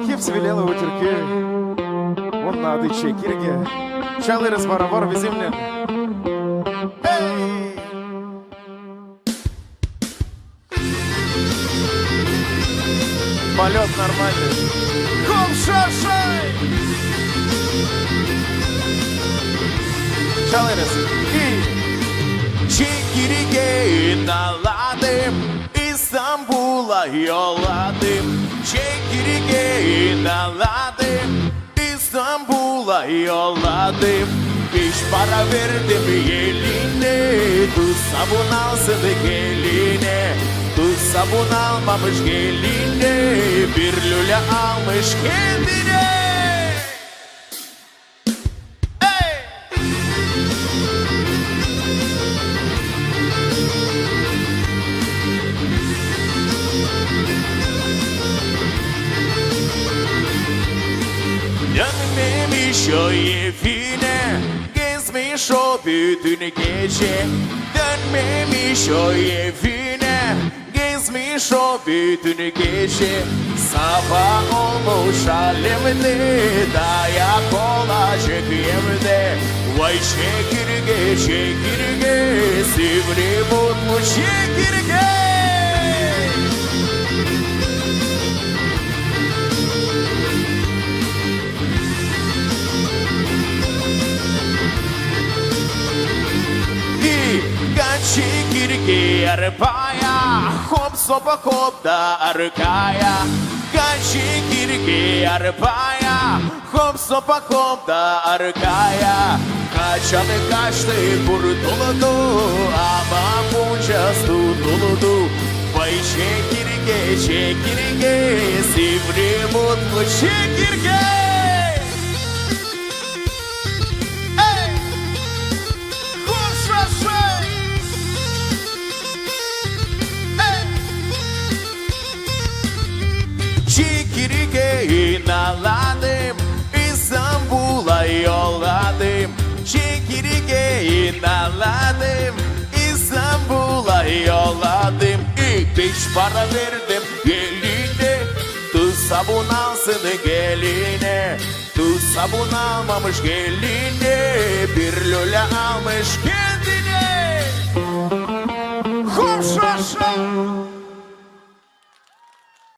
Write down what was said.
Hepsi велела утюрки. Он надо чекирге. Çalarız beraber bizimle. Hey! Полет нормальный. Хоп, шашай! Çalarız. Çekirge naladım, İstanbul'a yolladım. Çekirge naladım, İstanbul'a yolladım. Beş para verdim eline, tuz sabun alsın geline. Tuz sabun almamış geline, bir lüle almış kendine. Dönmemiş o evine, gezmiş o bütün gece. Dönmemiş o evine, gezmiş o bütün gece. Sabah olmuş alemde, dayak olacak evde. Vay çekirge, çekirge, sivri bulmuş çekirge. Çekirge arpaya, hop sopa hop da arkaya. Çekirge arpaya, hop sopa hop da arkaya. Kaçanı kaçtı kurtuldu, ama bunca tutuldu. Vay çekirge, çekirge, sivri mutlu çekirge. Çekirgeyi naladım, İstanbul'a yolladım. Çekirgeyi naladım, İstanbul'a yolladım. Beş para verdim geline, tuz sabun alsın geline. Tuz sabun almamış geline, bir lüle almış kendine. Hoş hoş hoş.